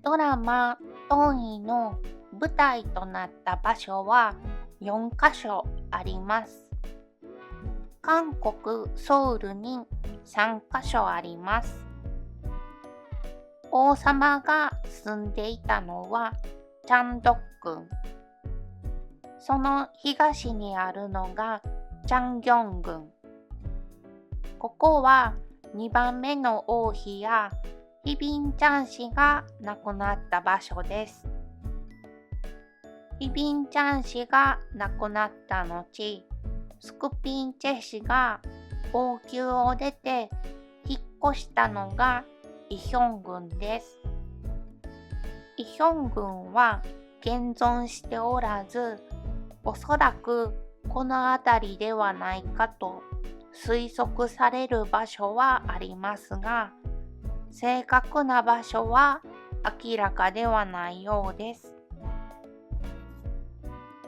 ドラマ「トンイ」の舞台となった場所は4カ所あります。韓国ソウルに3カ所あります。王様が住んでいたのはチャンドッ郡。その東にあるのがチャンギョン郡。ここは2番目の王妃やヒビンチャン氏が亡くなった場所です。ヒビンチャン氏が亡くなった後、スクピンチェ氏が王宮を出て引っ越したのがイヒョン郡です。イヒョン郡は現存しておらず、おそらくこの辺りではないかと推測される場所はありますが、正確な場所は明らかではないようです。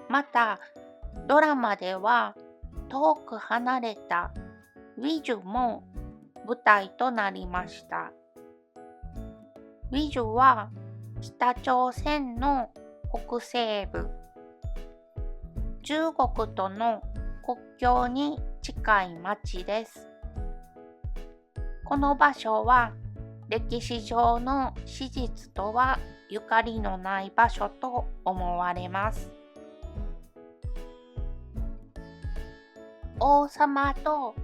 また、ドラマでは遠く離れたウィジュも舞台となりました。ウィジュは北朝鮮の北西部、中国との国境に近い町です。この場所は歴史上の史実とはゆかりのない場所と思われます。王様と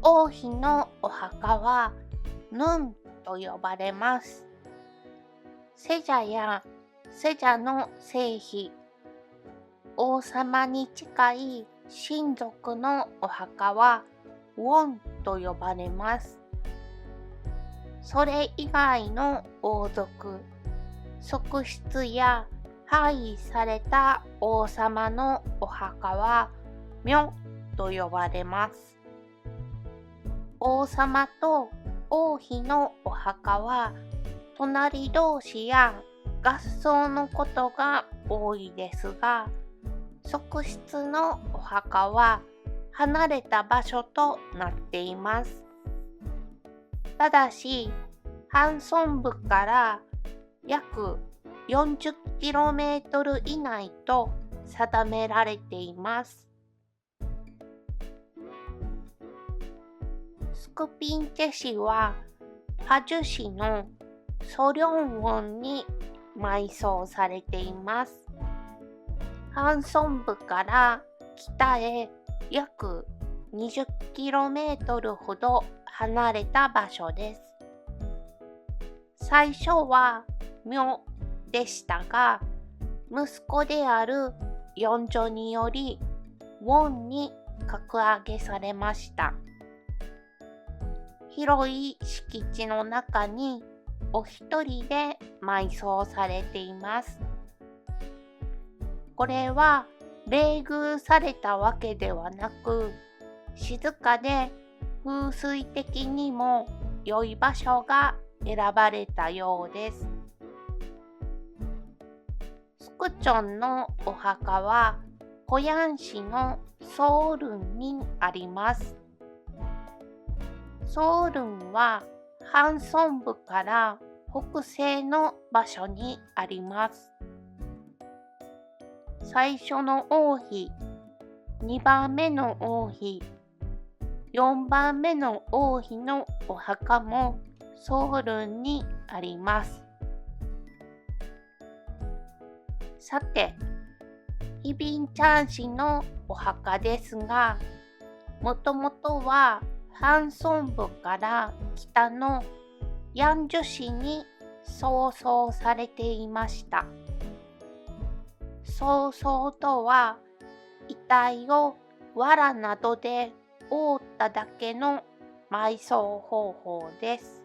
王妃のお墓はヌンと呼ばれます。セジャやセジャの聖妃、王様に近い親族のお墓はウォンと呼ばれます。それ以外の王族、側室や廃位された王様のお墓はミョと呼ばれます。王様と王妃のお墓は隣同士や合葬のことが多いですが、側室のお墓は離れた場所となっています。ただし、ハンソン部から約 40km 以内と定められています。スクピンチェ氏はパジュ市のソリョンウォンに埋葬されています。ハンソン部から北へ約 20km ほど離れた場所です。最初はミョでしたが、息子であるヨンジョによりウォンに格上げされました。広い敷地の中にお一人で埋葬されています。これは冷遇されたわけではなく、静かで風水的にも良い場所が選ばれたようです。スクチョンのお墓はホヤン市のソウルンにあります。ソウルンはハンソン部から北西の場所にあります。最初の王妃、2番目の王妃、4番目の王妃のお墓もソウルンにあります。さて、ヒビンチャン氏のお墓ですが、もともとはハンソン部から北のヤンジュ市に葬送されていました。葬送とは、遺体を藁などで覆っただけの埋葬方法です。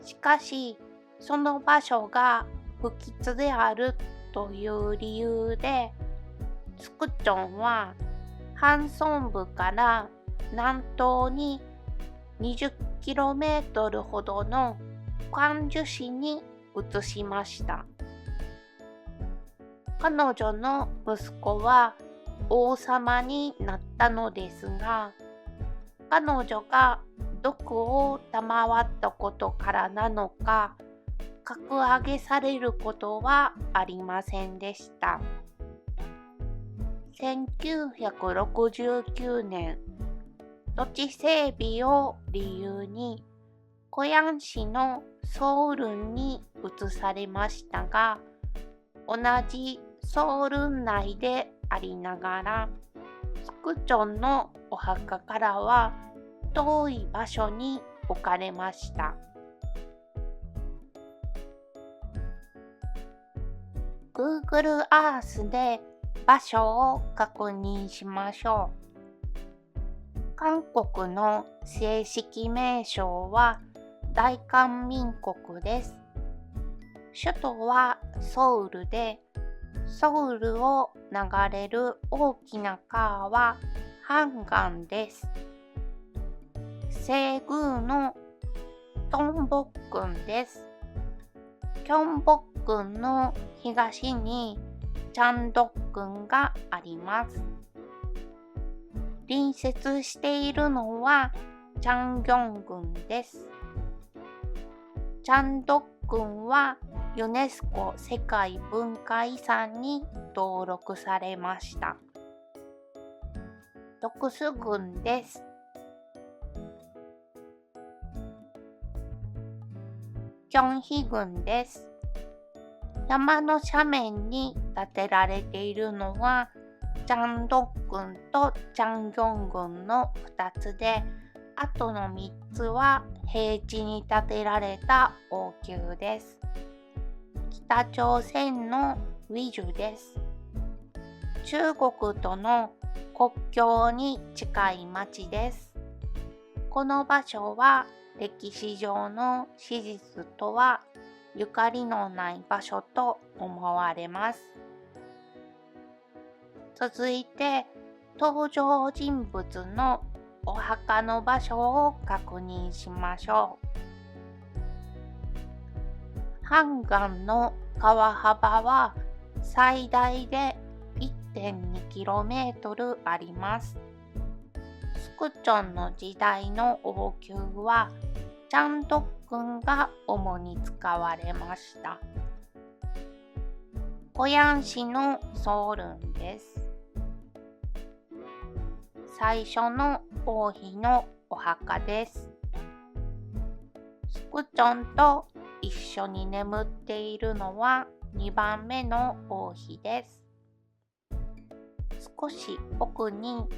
しかし、その場所が不吉であるという理由で、スクチョンはハンソン部から南東に 20km ほどのクァンジュ市に移しました。彼女の息子は王様になったのですが、彼女が毒を賜ったことからなのか、格上げされることはありませんでした。1969年、土地整備を理由に고양시のソウルに移されましたが、同じソウル内でありながら、スクチョンのお墓からは遠い場所に置かれました。Google Earth で場所を確認しましょう。韓国の正式名称は大韓民国です。首都はソウルで、ソウルを流れる大きな川はハンガンです。西宮のトンボックンです。キョンボックンの東にチャンドックンがあります。隣接しているのはチャンギョン郡です。チャンドックンはユネスコ世界文化遺産に登録されました。ドクス郡です。キョンヒ郡です。山の斜面に建てられているのはチャンドッ郡とチャンギョン郡の2つで、あとの3つは平地に建てられた王宮です。北朝鮮のウィジュです。中国との国境に近い町です。この場所は歴史上の史実とはゆかりのない場所と思われます。続いて、登場人物のお墓の場所を確認しましょう。ハンガンの川幅は最大で 1.2km あります。スクチョンの時代の王宮はチャンドックンが主に使われました。고양시のソウルンです。最初の王妃のお墓です。スクチョンと一緒に眠っているのは2番目の王妃です。少し奥に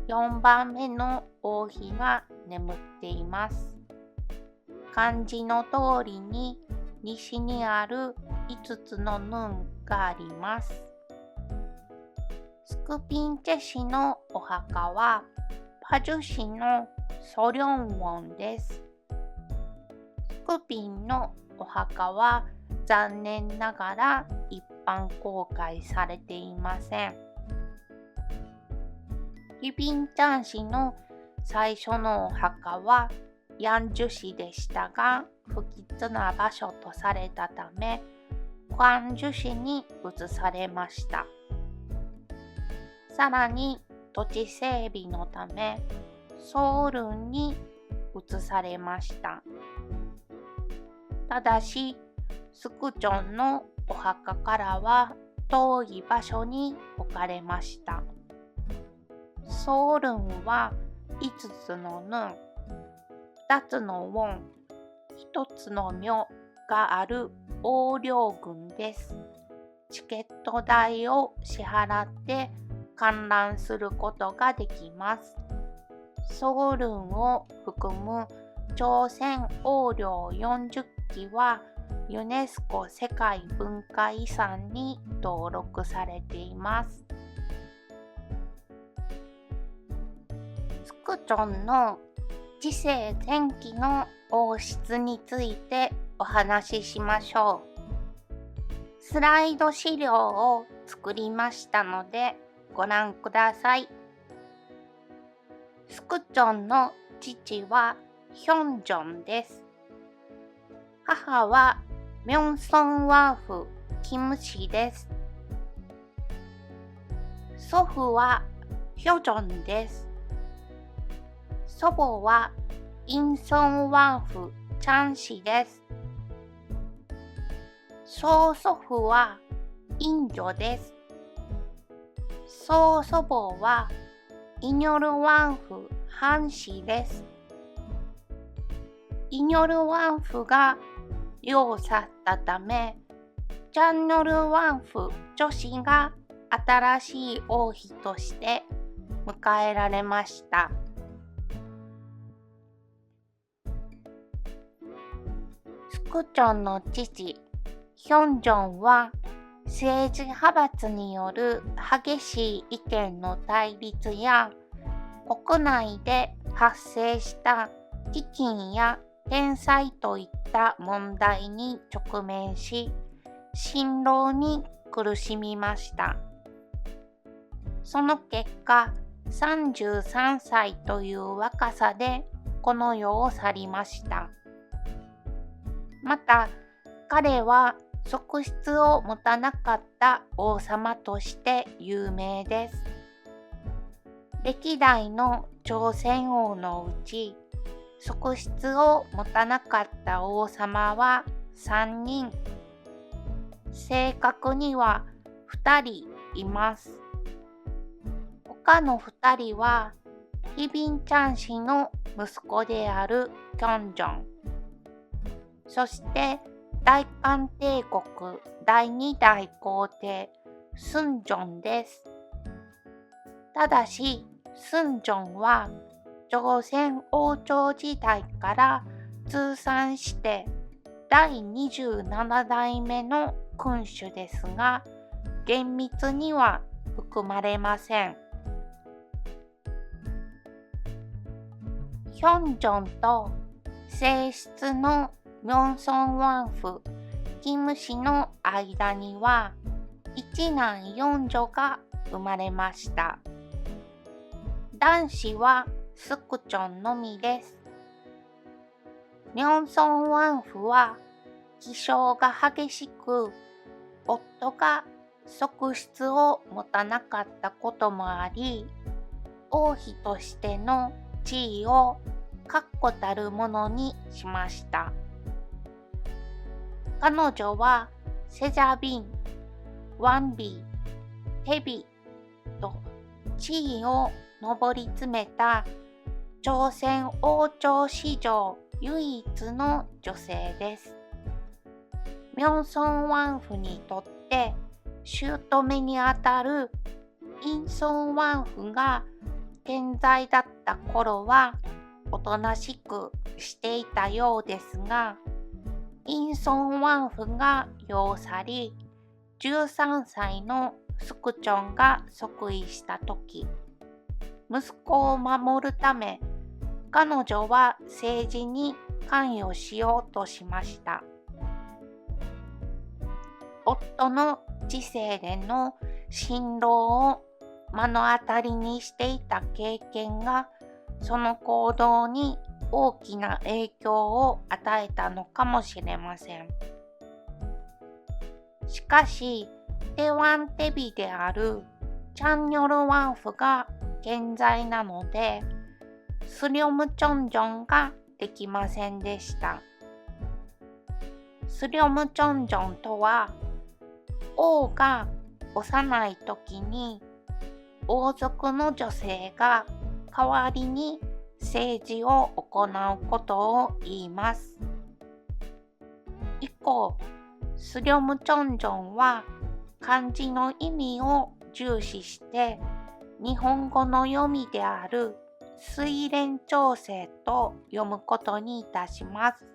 4番目の王妃が眠っています。漢字の通りに西にある5つのヌンがあります。スクピンチェ氏のお墓はパジュ市のソリョンウォンです。スクピンのお墓は残念ながら一般公開されていません。ヒビンチャン氏の最初のお墓はヤンジュ市でしたが、不吉な場所とされたため、クァンジュ市に移されました。さらに土地整備のため、ソウルに移されました。ただし、スクチョンのお墓からは遠い場所に置かれました。ソウルンは5つのヌン、2つのウォン、1つのミョがある横領群です。チケット代を支払って観覧することができます。ソウルンを含む朝鮮王陵40基はユネスコ世界文化遺産に登録されています。スクチョンの治世前期の王室についてお話ししましょう。スライド資料を作りましたのでご覧ください。スクチョンの父はヒョンジョンです。母はミョンソンワーフ・キム氏です。祖父はヒョジョンです。祖母はインソンワーフ・チャン氏です。曽祖父はインドです。曽祖母はイニョルワンフ・ハン氏です。イニョルワンフが世を去ったため、チャンノルワンフ女子が新しい王妃として迎えられました。スクチョンの父、ヒョンジョンは政治派閥による激しい意見の対立や国内で発生した飢饉や天災といった問題に直面し、心労に苦しみました。その結果、33歳という若さでこの世を去りました。また、彼は側室を持たなかった王様として有名です。歴代の朝鮮王のうち、側室を持たなかった王様は3人。正確には2人います。他の2人は、ヒビンチャン氏の息子であるキョンジョン、そして大韓帝国第2代皇帝スンジョンです。ただし、スンジョンは朝鮮王朝時代から通算して第27代目の君主ですが、厳密には含まれません。ヒョンジョンと正室のミョンソンワンフ、キム氏の間には一男四女が生まれました。男子はスクチョンのみです。ミョンソンワンフは気性が激しく、夫が側室を持たなかったこともあり、王妃としての地位を確固たるものにしました。彼女はセジャビン、ワンビー、テビと地位を上り詰めた朝鮮王朝史上唯一の女性です。ミョンソンワンフにとって姑にあたるインソンワンフが健在だった頃はおとなしくしていたようですが、インソンワンフが世を去り、13歳のスクチョンが即位したとき、息子を守るため、彼女は政治に関与しようとしました。夫の治世での心労を目の当たりにしていた経験が、その行動に大きな影響を与えたのかもしれません。しかし、テワンテビであるチャンニョルワンフが健在なので、スリョムチョンジョンができませんでした。スリョムチョンジョンとは、王が幼い時に王族の女性が代わりに政治を行うことを言います。以降、スリョムチョンジョンは漢字の意味を重視して日本語の読みである睡蓮調整と読むことにいたします。